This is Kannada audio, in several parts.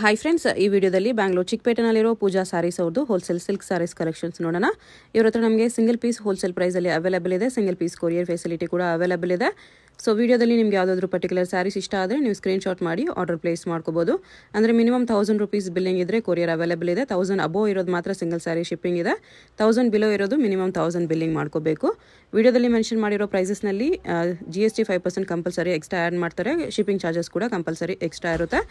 ಹಾಯ್ ಫ್ರೆಂಡ್ಸ್, ಈ ವಿಡಿಯೋದಲ್ಲಿ ಬ್ಯಾಂಗ್ಳೂರ್ ಚಿಕ್ಕಪೇಟೆನಲ್ಲಿರೋ ಪೂಜಾ ಸ್ಯಾರೀಸ್ ಅವ್ರದ್ದು ಹೋಲ್ಸೇಲ್ ಸಿಲ್ಕ್ ಸ್ಯಾರೀಸ್ ಕಲೆಕ್ಷನ್ಸ್ ನೋಡೋಣ. ಇವ್ರ ಹತ್ರ ನಮಗೆ ಸಿಂಗಲ್ ಪೀಸ್ ಹೋಲ್ಸೇಲ್ ಪ್ರೈಸಲ್ಲಿ ಅವೈಲೇಬಲ್ ಇದೆ. ಸಿಂಗಲ್ ಪೀಸ್ ಕೊರಿಯರ್ ಫೆಸಿಲಿಟಿ ಕೂಡ ಅವೈಲೇಬಲ್ ಇದೆ. ಸೊ ವಿಡಿಯೋದಲ್ಲಿ ನಿಮ್ಗೆ ಯಾವುದಾದ್ರೂ ಪರ್ಟಿಕ್ಯುಲರ್ ಸ್ಯಾರೀಸ್ ಇಷ್ಟ ಆದರೆ ನೀವು ಸ್ಕ್ರೀನ್ಶಾಟ್ ಮಾಡಿ ಆರ್ಡರ್ ಪ್ಲೇಸ್ ಮಾಡ್ಕೋಬೋದು. ಅಂದರೆ ಮಿನಿಮಮ್ 1000 ರೂಪೀಸ್ ಬಿಲ್ಲಿಂಗ್ ಇದ್ದರೆ ಕೊರಿಯರ್ ಅವೈಲೇಬಲ್ ಇದೆ. 1000 ಅಬೋವ್ ಇರೋದು ಮಾತ್ರ ಸಿಂಗಲ್ ಸ್ಯಾರಿ ಶಿಪ್ಪಿಂಗ್ ಇದೆ. 1000 ಬಿಲೋ ಇರೋದು ಮಿನಿಮಮ್ 1000 ಬಿಲ್ಲಿಂಗ್ ಮಾಡ್ಕೋಬೇಕು. ವಿಡಿಯೋದಲ್ಲಿ ಮೆನ್ಷನ್ ಮಾಡಿರೋ ಪ್ರೈಸಸ್ನಲ್ಲಿ GST 5% ಕಂಪಲ್ಸರಿ ಎಕ್ಸ್ಟ್ರಾ ಆ್ಯಡ್ ಮಾಡ್ತಾರೆ. ಶಿಪ್ಪಿಂಗ್ ಚಾರ್ಜಸ್ ಕೂಡ ಕಂಪಲ್ಸರಿ ಎಕ್ಸ್ಟ್ರಾ ಇರುತ್ತೆ.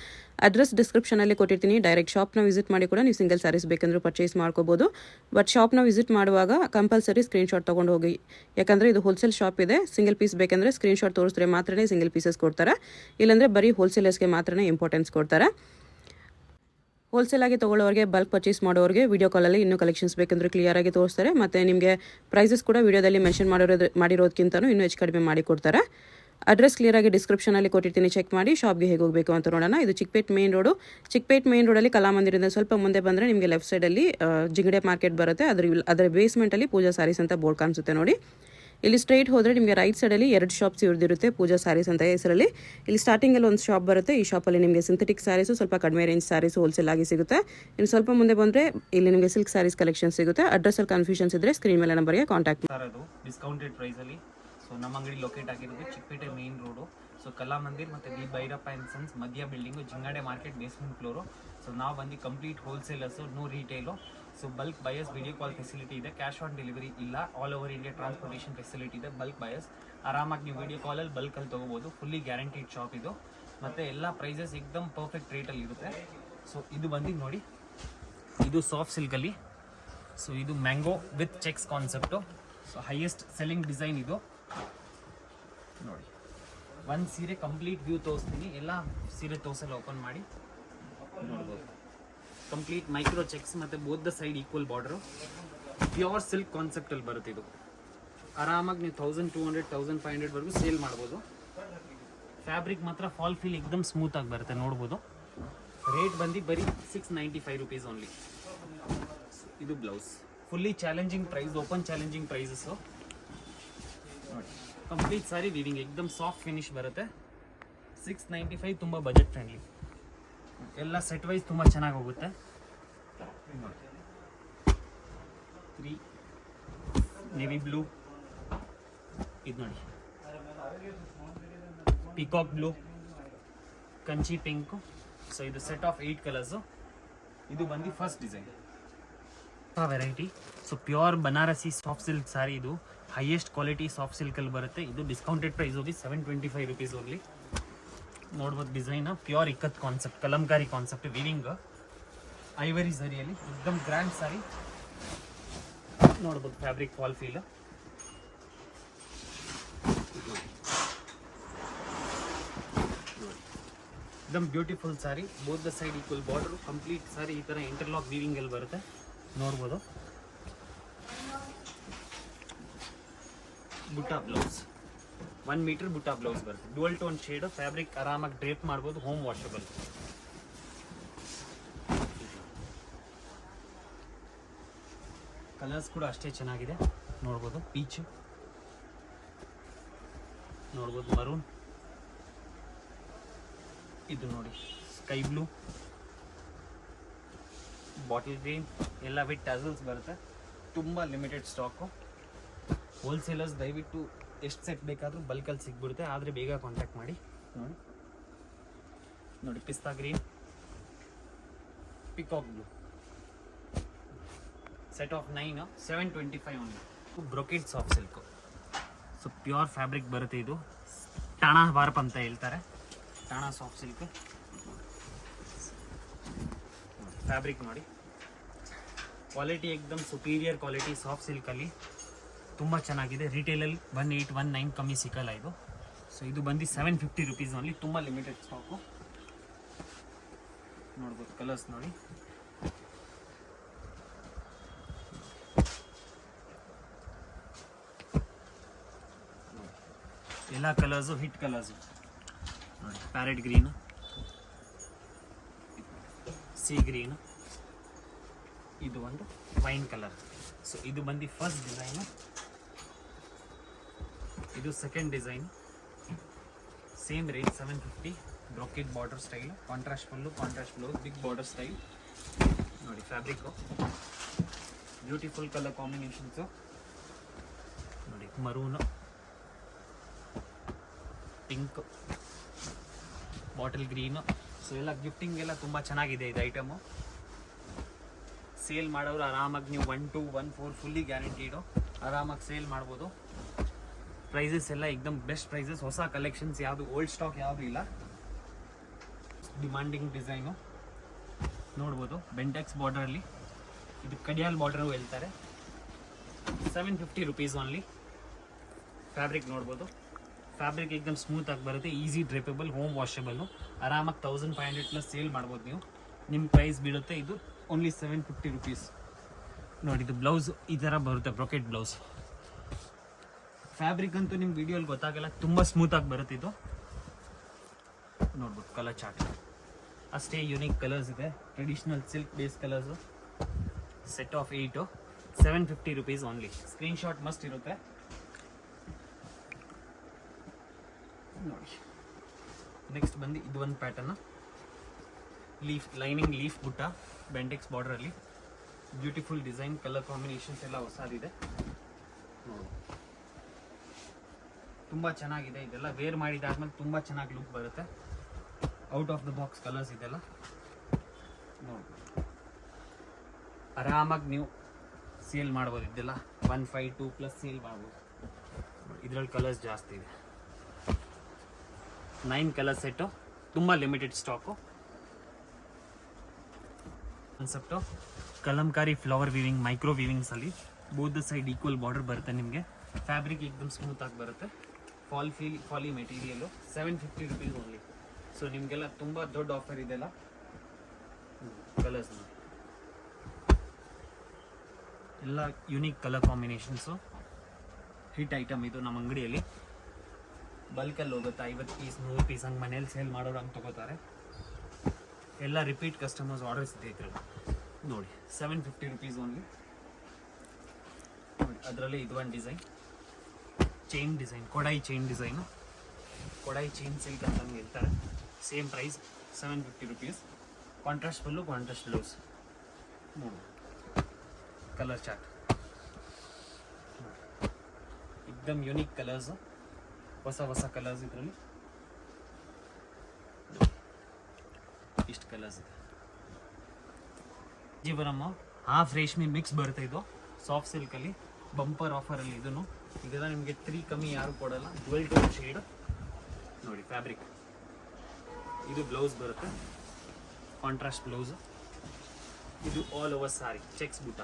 ಅಡ್ರೆಸ್ ಡಿಸ್ಕ್ರಿಪ್ಷನಲ್ಲಿ ಕೊಟ್ಟಿರ್ತೀನಿ. ಡೈರೆಕ್ಟ್ ಶಾಪ್ನ ವಿಸಿಟ್ ಮಾಡಿ ಕೂಡ ನೀವು ಸಿಂಗಲ್ ಸ್ಯಾರೀಸ್ ಬೇಕಂದ್ರೂ ಪರ್ಚೇಸ್ ಮಾಡ್ಕೋಬೋದು. ಬಟ್ ಶಾಪ್ನ ವಿಸಿಟ್ ಮಾಡುವಾಗ ಕಂಪಲ್ಸರಿ ಸ್ಕ್ರೀನ್ಶಾಟ್ ತೊಗೊಂಡು ಹೋಗಿ, ಯಾಕಂದರೆ ಇದು ಹೋಲ್ಸೇಲ್ ಶಾಪ್ ಇದೆ. ಸಿಂಗಲ್ ಪೀಸ್ ಬೇಕಂದರೆ ಸ್ಕ್ರೀನ್ಶಾಟ್ ತೋರಿಸಿದ್ರೆ ಮಾತ್ರನೇ ಸಿಂಗಲ್ ಪೀಸಸ್ ಕೊಡ್ತಾರೆ. ಇಲ್ಲಾಂದರೆ ಬರೀ ಹೋಲ್ಸೇಲರ್ಸ್ಗೆ ಮಾತ್ರನೇ ಇಂಪಾರ್ಟೆನ್ಸ್ ಕೊಡ್ತಾರೆ. ಹೋಲ್ಸೇಲ್ ಆಗಿ ತೊಗೊಳ್ಳೋರಿಗೆ, ಬಲ್ಕ್ ಪರ್ಚೇಸ್ ಮಾಡೋರಿಗೆ ವಿಡಿಯೋ ಕಾಲಲ್ಲಿ ಇನ್ನೂ ಕಲೆಕ್ಷನ್ಸ್ ಬೇಕಂದ್ರೆ ಕ್ಲಿಯರ್ ಆಗಿ ತೋರಿಸ್ತಾರೆ. ಮತ್ತು ನಿಮಗೆ ಪ್ರೈಸಸ್ ಕೂಡ ವಿಡಿಯೋದಲ್ಲಿ ಮೆನ್ಷನ್ ಮಾಡಿರೋದಕ್ಕಿಂತಲೂ ಇನ್ನೂ ಹೆಚ್ಚು ಕಡಿಮೆ ಮಾಡಿ ಕೊಡ್ತಾರೆ. ಅಡ್ರೆಸ್ ಕ್ಲಿಯರ್ ಆಗಿ ಡಿಸ್ಕ್ರಿಪ್ಷನಲ್ಲಿ ಕೊಟ್ಟಿರ್ತೀನಿ, ಚೆಕ್ ಮಾಡಿ. ಶಾಪ್ಗೆ ಹೇಗೆ ಹೋಗಬೇಕು ಅಂತ ನೋಡೋಣ. ಇದು Chickpet main road. Chickpet main ರೋಡಲ್ಲಿ ಕಲಾಮಂದಿರದಿಂದ ಸ್ವಲ್ಪ ಮುಂದೆ ಬಂದರೆ ನಿಮಗೆ ಲೆಫ್ಟ್ ಸೈಡಲ್ಲಿ ಜಿಂಗಡೆ ಮಾರ್ಕೆಟ್ ಬರುತ್ತೆ. ಅದರ ಬೇಸ್ಮೆಂಟಲ್ಲಿ ಪೂಜಾ ಸ್ಯಾರೀಸ್ ಅಂತ ಬೋರ್ಡ್ ಕಾಣಿಸುತ್ತೆ ನೋಡಿ. ಇಲ್ಲಿ ಸ್ಟ್ರೈಟ್ ಹೋದರೆ ನಿಮಗೆ ರೈಟ್ ಸೈಡಲ್ಲಿ 2 ಶಾಪ್ಸ್ ಇವ್ರದಿರುತ್ತೆ, ಪೂಜಾ ಸ್ಯಾರೀಸ್ ಅಂತ ಹೆಸರಲ್ಲಿ. ಇಲ್ಲಿ ಸ್ಟಾರ್ಟಿಂಗಲ್ಲಿ ಒಂದು ಶಾಪ್ ಬರುತ್ತೆ. ಈ ಶಾಪಲ್ಲಿ ನಿಮಗೆ ಸಿಂಥೆಟಿಕ್ ಸ್ಯಾರೀಸು, ಸ್ವಲ್ಪ ಕಡಿಮೆ ರೇಂಜ್ ಸ್ಯಾರೀಸು ಹೋಲ್ಸೇಲ್ ಆಗಿ ಸಿಗುತ್ತೆ. ಇನ್ನು ಸ್ವಲ್ಪ ಮುಂದೆ ಬಂದರೆ ಇಲ್ಲಿ ನಿಮಗೆ ಸಿಲ್ಕ್ ಸ್ಯಾರೀಸ್ ಕಲೆಕ್ಷನ್ ಸಿಗುತ್ತೆ. ಅಡ್ರೆಸ್ಸಲ್ಲಿ ಕನ್ಫ್ಯೂಷನ್ಸ್ ಇದ್ದರೆ ಸ್ಕ್ರೀನ್ ಮೇಲೆ ನಂಬರ್ಗೆ ಕಾಂಟ್ಯಾಕ್ಟ್ ಮಾಡಿ. ಡಿಸ್ಕೌಂಟೆಡ್ ಪ್ರೈಸಲ್ಲಿ. ಸೊ ನಮ್ಮ ಅಂಗಡಿ ಲೊಕೇಟ್ ಆಗಿರೋದು Chickpete main road. So Kalamandir ಮತ್ತು ವಿ ಭೈರಪ್ಪ ಆ್ಯಂಡ್ ಸನ್ಸ್ ಮಧ್ಯ building, Jingade market basement floor. So ನಾವು ಬಂದು complete wholesalers, no retail. So bulk buyers video call facility ಇದೆ. ಕ್ಯಾಶ್ ಆನ್ ಡೆಲಿವರಿ ಇಲ್ಲ. All over India transportation facility ಇದೆ. ಬಲ್ಕ್ ಬಯರ್ಸ್ ಆರಾಮಾಗಿ ನೀವು ವಿಡಿಯೋ ಕಾಲಲ್ಲಿ ಬಲ್ಕಲ್ಲಿ ತೊಗೋಬೋದು. ಫುಲ್ಲಿ ಗ್ಯಾರಂಟಿಡ್ ಶಾಪ್ ಇದು. ಮತ್ತು ಎಲ್ಲ ಪ್ರೈಸಸ್ ಎಕ್ದಮ್ ಪರ್ಫೆಕ್ಟ್ ರೇಟಲ್ಲಿ ಇರುತ್ತೆ. ಸೊ ಇದು ಬಂದು ನೋಡಿ, ಇದು ಸಾಫ್ಟ್ ಸಿಲ್ಕಲ್ಲಿ. ಸೊ ಇದು mango with cheques concept. So highest selling design ಇದು ನೋಡಿ. ಒಂದು ಸೀರೆ ಕಂಪ್ಲೀಟ್ ವ್ಯೂ ತೋರಿಸ್ತೀನಿ. ಎಲ್ಲ ಸೀರೆ ತೋರಿಸಲು ಓಪನ್ ಮಾಡಿ ನೋಡ್ಬೋದು. ಕಂಪ್ಲೀಟ್ ಮೈಕ್ರೋ ಚೆಕ್ಸ್ ಮತ್ತು both the side equal border. Pure silk ಕಾನ್ಸೆಪ್ಟಲ್ಲಿ ಬರುತ್ತೆ ಇದು. ಆರಾಮಾಗಿ ನೀವು 1200 1500ವರೆಗೂ ಸೇಲ್ ಮಾಡ್ಬೋದು. ಫ್ಯಾಬ್ರಿಕ್ ಮಾತ್ರ ಫಾಲ್ ಫೀಲ್ ಎಕ್ದಮ್ ಸ್ಮೂತಾಗಿ ಬರುತ್ತೆ, ನೋಡ್ಬೋದು. ರೇಟ್ ಬಂದು ಬರೀ 695 ರೂಪೀಸ್ ಓನ್ಲಿ. ಇದು blouse. Fully challenging price, open challenging prices ನೋಡಿ. ಕಂಪ್ಲೀಟ್ ಸಾರಿ ವಿವಿಂಗ್, ಎಕ್ದಮ್ ಸಾಫ್ಟ್ ಫಿನಿಶ್ ಬರುತ್ತೆ. 695, ತುಂಬ ಬಜೆಟ್ ಫ್ರೆಂಡ್ಲಿ. ಎಲ್ಲ ಸೆಟ್ ವೈಸ್ ತುಂಬ ಚೆನ್ನಾಗಿ ಹೋಗುತ್ತೆ. 3 ನೇವಿ ಬ್ಲೂ, ಇದು ನೋಡಿ peacock blue, Kanchi pink. So ಇದು ಸೆಟ್ ಆಫ್ 8 ಕಲರ್ಸು. ಇದು ಬಂದು first design variety. So pure Banarasi soft silk sari. ಇದು ಹೈಯೆಸ್ಟ್ ಕ್ವಾಲಿಟಿ ಸಾಫ್ಟ್ ಸಿಲ್ಕಲ್ಲಿ ಬರುತ್ತೆ. ಇದು ಡಿಸ್ಕೌಂಟೆಡ್ ಪ್ರೈಸ್ ಹೋಗಿ 725 ರೂಪೀಸ್ ಓನ್ಲಿ. ನೋಡ್ಬೋದು design pure ikat concept, Kalamkari concept, weaving ivory ಸರಿಯಲ್ಲಿ ಎಕ್ದಮ್ ಗ್ರ್ಯಾಂಡ್ ಸಾರಿ. ನೋಡ್ಬೋದು ಫ್ಯಾಬ್ರಿಕ್ ಫಾಲ್ ಫೀಲ್. ಎಕ್ದಮ್ beautiful sari. Both the side equal border. Complete ಸಾರಿ ಈ ಥರ ಇಂಟರ್ಲಾಕ್ ವೀವಿಂಗಲ್ಲಿ ಬರುತ್ತೆ, ನೋಡ್ಬೋದು. Butta blouse, 1 meter butta blouse ಬರುತ್ತೆ. Dual tone shade. ಫ್ಯಾಬ್ರಿಕ್ ಆರಾಮಾಗಿ ಡ್ರೇಪ್ ಮಾಡ್ಬೋದು, ಹೋಮ್ ವಾಷಬಲ್. ಕಲರ್ಸ್ ಕೂಡ ಅಷ್ಟೇ ಚೆನ್ನಾಗಿದೆ, ನೋಡ್ಬೋದು. ಪೀಚು ನೋಡ್ಬೋದು, ಮರೂನ್, ಇದು ನೋಡಿ ಸ್ಕೈ ಬ್ಲೂ, ಬಾಟಲ್ ಗ್ರೀನ್, ಎಲ್ಲ ವಿತ್ ಟಸಲ್ಸ್ ಬರುತ್ತೆ. ತುಂಬ ಲಿಮಿಟೆಡ್ ಸ್ಟಾಕು. ಹೋಲ್ಸೇಲರ್ಸ್ ದಯವಿಟ್ಟು ಎಷ್ಟು ಸೆಟ್ ಬೇಕಾದರೂ ಬಲ್ಕಲ್ಲಿ ಸಿಗ್ಬಿಡುತ್ತೆ, ಆದರೆ ಬೇಗ ಕಾಂಟ್ಯಾಕ್ಟ್ ಮಾಡಿ. ನೋಡಿ pista green, peacock blue, set of 9, 725 only. Brocade soft silk. So pure fabric ಬರುತ್ತೆ. ಇದು ಟಾಣಾ ವಾರ್ಪ್ ಅಂತ ಹೇಳ್ತಾರೆ. ಟಾಣಾ ಸಾಫ್ಟ್ ಸಿಲ್ಕ್ ಫ್ಯಾಬ್ರಿಕ್ ನೋಡಿ. ಕ್ವಾಲಿಟಿ ಎಕ್ದಮ್ ಸುಪೀರಿಯರ್ ಕ್ವಾಲಿಟಿ ಸಾಫ್ಟ್ ಸಿಲ್ಕಲ್ಲಿ ತುಂಬ ಚೆನ್ನಾಗಿದೆ. ರಿಟೇಲಲ್ಲಿ 1819 ಕಮ್ಮಿ ಸಿಕ್ಕಲ್ಲ ಇದು. ಸೊ ಇದು ಬಂದು 750 ರೂಪೀಸ್ ಓನ್ಲಿ. ತುಂಬ ಲಿಮಿಟೆಡ್ ಸ್ಟಾಕು, ನೋಡ್ಬೋದು. ಕಲರ್ಸ್ ನೋಡಿ, ಎಲ್ಲ ಕಲರ್ಸು ಹಿಟ್ ಕಲರ್ಸು ನೋಡಿ. ಪ್ಯಾರೆಟ್ ಗ್ರೀನು, ಸಿ ಗ್ರೀನು, ಇದು ಒಂದು ವೈನ್ ಕಲರ್. ಸೊ ಇದು ಬಂದು ಫಸ್ಟ್ ಡಿಸೈನು. ಇದು second design. Same rate 750. Brocade border style, contrast full, contrast blouse, big border style ನೋಡಿ. ಫ್ಯಾಬ್ರಿಕ್ಕು ಬ್ಯೂಟಿಫುಲ್ ಕಲರ್ ಕಾಂಬಿನೇಷನ್ಸು ನೋಡಿ. Maroon, pink, bottle green. So ಎಲ್ಲ ಗಿಫ್ಟಿಂಗೆಲ್ಲ ತುಂಬ ಚೆನ್ನಾಗಿದೆ ಇದು ಐಟಮು. ಸೇಲ್ ಮಾಡೋರು ಆರಾಮಾಗಿ ನೀವು 1 2 1 4 ಫುಲ್ಲಿ ಗ್ಯಾರಂಟಿಡು ಆರಾಮಾಗಿ ಸೇಲ್ ಮಾಡ್ಬೋದು. ಪ್ರೈಸಸ್ ಎಲ್ಲ ಎಕ್ದಮ್ ಬೆಸ್ಟ್ ಪ್ರೈಸಸ್. ಹೊಸ ಕಲೆಕ್ಷನ್ಸ್ ಯಾವುದು, ಓಲ್ಡ್ ಸ್ಟಾಕ್ ಯಾವುದು ಇಲ್ಲ. ಡಿಮಾಂಡಿಂಗ್ ಡಿಸೈನು ನೋಡ್ಬೋದು. ಬೆಂಟೆಕ್ಸ್ ಬಾರ್ಡರಲ್ಲಿ ಇದು ಕಡಿಯಾಲ್ ಬಾರ್ಡರು ಹೇಳ್ತಾರೆ. 750 ರುಪೀಸ್ ಓನ್ಲಿ. ಫ್ಯಾಬ್ರಿಕ್ ನೋಡ್ಬೋದು. ಫ್ಯಾಬ್ರಿಕ್ ಎಕ್ದಮ್ ಸ್ಮೂತ್ ಆಗಿ ಬರುತ್ತೆ, ಈಸಿ ಡ್ರೇಪಬಲ್, ಹೋಮ್ ವಾಷಬಲ್ಲು. ಆರಾಮಾಗಿ 1500 ಪ್ಲಸ್ ಸೇಲ್ ಮಾಡ್ಬೋದು ನೀವು. ನಿಮ್ಮ ಪ್ರೈಸ್ ಬೀಳುತ್ತೆ ಇದು ಓನ್ಲಿ 750 ರುಪೀಸ್ ನೋಡಿ. ಇದು ಬ್ಲೌಸ್ ಈ ಥರ ಬರುತ್ತೆ, ಬ್ರೊಕೆಟ್ ಬ್ಲೌಸ್. ಫ್ಯಾಬ್ರಿಕ್ ಅಂತೂ ನಿಮ್ಮ ವಿಡಿಯೋಲಿ ಗೊತ್ತಾಗಲ್ಲ, ತುಂಬ ಸ್ಮೂತಾಗಿ ಬರುತ್ತೆ ಇದು ನೋಡ್ಬೋದು. ಕಲರ್ ಚಾರ್ಟ್ ಅಷ್ಟೇ ಯುನೀಕ್ ಕಲರ್ಸ್ ಇದೆ. Traditional silk base colours, set of 8 750 rupees only. Screenshot must ಇರುತ್ತೆ ನೋಡಿ. ನೆಕ್ಸ್ಟ್ ಬಂದು ಇದು ಒಂದು pattern, leaf lining leaf butta, Bentex ಬಾರ್ಡರಲ್ಲಿ ಬ್ಯೂಟಿಫುಲ್ ಡಿಸೈನ್, ಕಲರ್ ಕಾಂಬಿನೇಷನ್ಸ್ ಎಲ್ಲ ಹೊಸದಿದೆ ನೋಡಿ. ತುಂಬ ಚೆನ್ನಾಗಿದೆ ಇದೆಲ್ಲ. ವೇರ್ ಮಾಡಿದಾದ್ಮೇಲೆ ತುಂಬ ಚೆನ್ನಾಗಿ ಲುಕ್ ಬರುತ್ತೆ. Out of the box colours ಇದೆಲ್ಲ ನೋಡಿ. ಆರಾಮಾಗಿ ನೀವು ಸೇಲ್ ಮಾಡ್ಬೋದು ಇದೆಲ್ಲ. 152 ಪ್ಲಸ್ ಸೇಲ್ ಮಾಡ್ಬೋದು. ಇದರಲ್ಲಿ ಕಲರ್ಸ್ ಜಾಸ್ತಿ ಇದೆ. 9 ಕಲರ್ ಸೆಟ್ಟು, ತುಂಬ limited stock. Concept Kalamkari flower weaving, micro ವೀವಿಂಗ್ಸಲ್ಲಿ both the side equal border ಬರುತ್ತೆ ನಿಮಗೆ. ಫ್ಯಾಬ್ರಿಕ್ ಎಕ್ದಮ್ ಸ್ಮೂತ್ ಆಗಿ ಬರುತ್ತೆ. ಫಾಲಿ ಮೆಟೀರಿಯಲ್ಲು 750 ರುಪೀಸ್ ಓನ್ಲಿ. ಸೊ ನಿಮಗೆಲ್ಲ ತುಂಬ ದೊಡ್ಡ ಆಫರ್ ಇದೆಲ್ಲ. ಕಲರ್ಸ್ ಎಲ್ಲ unique colour combinations. Hit item ಇದು ನಮ್ಮ ಅಂಗಡಿಯಲ್ಲಿ. ಬಲ್ಕಲ್ಲಿ ಹೋಗುತ್ತೆ, 50 ಪೀಸ್ 100 ಪೀಸ್ ಹಂಗೆ ಮನೇಲಿ ಸೇಲ್ ಮಾಡೋರು ಹಂಗೆ ತೊಗೋತಾರೆ. ಎಲ್ಲ ರಿಪೀಟ್ ಕಸ್ಟಮರ್ಸ್ ಆರ್ಡರ್ಸ್ ಇದೆ ಇದ್ರಲ್ಲಿ ನೋಡಿ. 750 ರುಪೀಸ್ ಓನ್ಲಿ ನೋಡಿ. ಅದರಲ್ಲಿ ಇದು ಒಂದು ಡಿಸೈನ್, ಚೈನ್ ಡಿಸೈನ್, ಕೊಡಾಯಿ ಚೈನ್ ಡಿಸೈನು, ಕೊಡಾಯಿ ಚೈನ್ ಸಿಲ್ಕ್ ಅಂತ ಹೇಳ್ತಾರೆ. Same price 750 rupees. Contrast full, contrast blouse ನೋಡಿ. ಕಲರ್ ಚಾರ್ಟ್ एकदम यूनिक कलर्स, ಹೊಸ ಕಲರ್ಸ್ ಇದರಲ್ಲಿ ಇಷ್ಟು ಕಲರ್ಸ್ ಇದೆ. ಜೀವನಮ್ಮ ಹಾಫ್ ರೇಷ್ಮೆ ಮಿಕ್ಸ್ ಬರುತ್ತೆ ಇದು ಸಾಫ್ಟ್ ಸಿಲ್ಕಲ್ಲಿ. ಬಂಪರ್ ಆಫರಲ್ಲಿ ಇದನ್ನು ಇದೆಲ್ಲ ನಿಮಗೆ 3 ಕಮ್ಮಿ ಯಾರು ಕೊಡಲ್ಲ. ಡ್ಯುಯಲ್ ಟೋನ್ ಶೇಡ್ ನೋಡಿ. ಫ್ಯಾಬ್ರಿಕ್ ಇದು ಬ್ಲೌಸ್ ಬರುತ್ತೆ, ಕಾಂಟ್ರಾಸ್ಟ್ ಬ್ಲೌಸ್. ಇದು ಆಲ್ ಓವರ್ ಸಾರಿ ಚೆಕ್ಸ್ ಬುಟ್ಟ,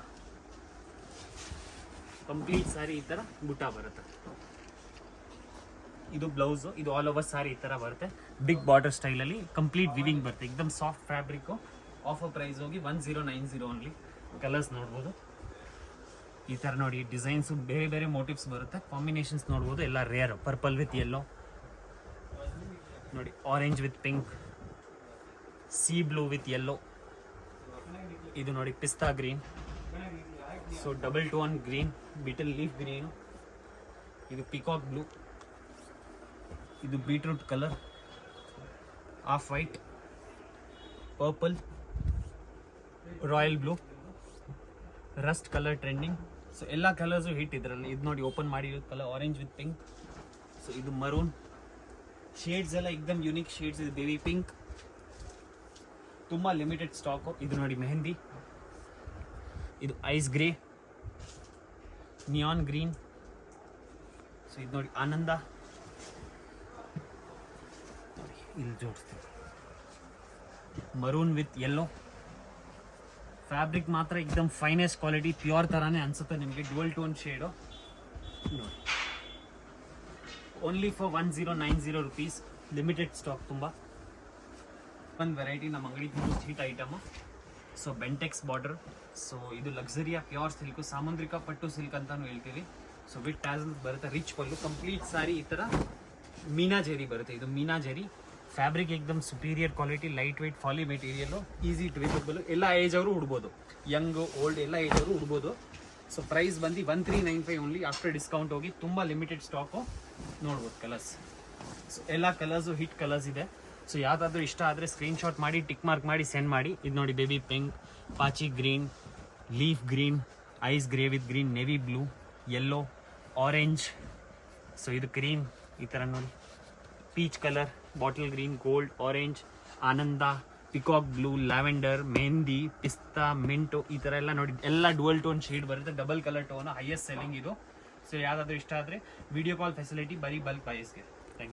ಕಂಪ್ಲೀಟ್ ಸಾರಿ ಈ ಥರ ಬುಟ್ಟ ಬರುತ್ತೆ. ಇದು ಬ್ಲೌಸು, ಇದು ಆಲ್ ಓವರ್ ಸಾರಿ ಈ ಥರ ಬರುತ್ತೆ. ಬಿಗ್ ಬಾರ್ಡರ್ ಸ್ಟೈಲಲ್ಲಿ ಕಂಪ್ಲೀಟ್ ವಿವಿಂಗ್ ಬರುತ್ತೆ. ಎಕ್ದಮ್ ಸಾಫ್ಟ್ ಫ್ಯಾಬ್ರಿಕ್ಕು. ಆಫರ್ ಪ್ರೈಸ್ ಹೋಗಿ 1090 ಓನ್ಲಿ. ಕಲರ್ಸ್ ನೋಡ್ಬೋದು ಈ ಥರ ನೋಡಿ. ಡಿಸೈನ್ಸು ಬೇರೆ ಬೇರೆ ಮೋಟಿವ್ಸ್ ಬರುತ್ತೆ. ಕಾಂಬಿನೇಷನ್ಸ್ ನೋಡ್ಬೋದು, ಎಲ್ಲ ರೇರ್. ಪರ್ಪಲ್ ವಿತ್ ಯೆಲ್ಲೋ ನೋಡಿ, orange with pink, sea blue with yellow. ಇದು ನೋಡಿ pista green, so double tone green, betel leaf green. ಇದು ಪಿಕಾಕ್ ಬ್ಲೂ, ಇದು beetroot colour, off white, purple, royal blue, rust colour trending. So ಎಲ್ಲ ಕಲರ್ಸು ಹಿಟ್ ಇದರಲ್ಲಿ. ಇದು ನೋಡಿ ಓಪನ್ ಮಾಡಿರೋ colour orange with pink. So ಇದು ಮರೂನ್. ಶೇಡ್ಸ್ ಎಲ್ಲ ಎಕ್ದಮ್ ಯುನೀಕ್ ಶೇಡ್ಸ್ ಇದೆ. ಬೇಬಿ ಪಿಂಕ್, ತುಂಬ ಲಿಮಿಟೆಡ್ ಸ್ಟಾಕು. ಇದು ನೋಡಿ ಮೆಹಂದಿ, ಇದು ice grey, neon green. So ಇದು ನೋಡಿ ಆನಂದ. ಇಲ್ಲಿ ಜೋಡಿಸ್ತೀವಿ ಮರೂನ್ ವಿತ್ ಯೆಲ್ಲೋ. ಫ್ಯಾಬ್ರಿಕ್ ಮಾತ್ರ ಎಕ್ದಮ್ ಫೈನೆಸ್ಟ್ ಕ್ವಾಲಿಟಿ, ಪ್ಯೂರ್ ಥರನೇ ಅನಿಸುತ್ತೆ ನಿಮಗೆ. ಡ್ಯುಯಲ್ ಟೋನ್ ಶೇಡು ನೋಡಿ. Only for 1090 rupees. Limited stock. ತುಂಬ ಒಂದು ವೆರೈಟಿ ನಮ್ಮ ಅಂಗಡಿ most hit item. So Bentex border. So ಇದು ಲಕ್ಸರಿಯ pure silk, Samudrika pattu silk ಅಂತಾನು ಹೇಳ್ತೀವಿ. ಸೊ ವಿತ್ ಟ್ಯಾಸಲ್ಸ್ ಬರುತ್ತೆ, ರಿಚ್ ಪಲ್ಲು. ಕಂಪ್ಲೀಟ್ ಸಾರಿ ಈ ಥರ ಮೀನಾ ಜೆರಿ ಬರುತ್ತೆ. ಇದು ಮೀನಾ ಜೆರಿ ಫ್ಯಾಬ್ರಿಕ್ ಎಕ್ದಮ್ ಸುಪೀರಿಯರ್ ಕ್ವಾಲಿಟಿ, ಲೈಟ್ ವೆಯ್ಟ್ ಫಾಲಿ ಮೆಟೀರಿಯಲ್ಲು, ಈಸಿ ಡ್ರೇಪಬಲ್. ಎಲ್ಲ ಏಜ್ ಅವರು ಉಡ್ಬೋದು, ಯಂಗು ಓಲ್ಡ್ ಎಲ್ಲ ಏಜ್ ಅವರು ಉಡ್ಬೋದು. ಸೊ ಪ್ರೈಸ್ ಬಂದು 1395 ಓನ್ಲಿ. ಆಫ್ಟರ್ ಡಿಸ್ಕೌಂಟ್ ಹೋಗಿ ತುಂಬ ಲಿಮಿಟೆಡ್ ಸ್ಟಾಕು ನೋಡ್ಬೋದು. ಕಲರ್ಸ್ ಸೊ ಎಲ್ಲ ಕಲರ್ಸು ಹಿಟ್ ಕಲರ್ಸ್ ಇದೆ. ಸೊ ಯಾವುದಾದ್ರೂ ಇಷ್ಟ ಆದರೆ ಸ್ಕ್ರೀನ್ಶಾಟ್ ಮಾಡಿ ಟಿಕ್ ಮಾರ್ಕ್ ಮಾಡಿ ಸೆಂಡ್ ಮಾಡಿ. ಇದು ನೋಡಿ ಬೇಬಿ ಪಿಂಕ್, ಪಾಚಿ green, leaf green, ice grey with green, navy blue, yellow, orange, so ಇದು ಕ್ರೀಮ್ ಈ ಥರ ನೋಡಿ, peach colour, bottle green, gold, orange, ಆನಂದ, peacock blue, lavender, mehndi, pista, mint, ಈ ಥರ ಎಲ್ಲ ನೋಡಿ ಎಲ್ಲ ಡುವಲ್ ಟೋನ್ ಶೇಡ್ ಬರುತ್ತೆ, double colour tone, highest selling ಇದು. ಸೊ ಯಾವುದಾದ್ರೂ ಇಷ್ಟ ಆದರೆ ವಿಡಿಯೋ ಕಾಲ್ ಫೆಸಿಲಿಟಿ ಬರೀ ಬಲ್ಕ್ ಪ್ರೈಸ್ಗೆ.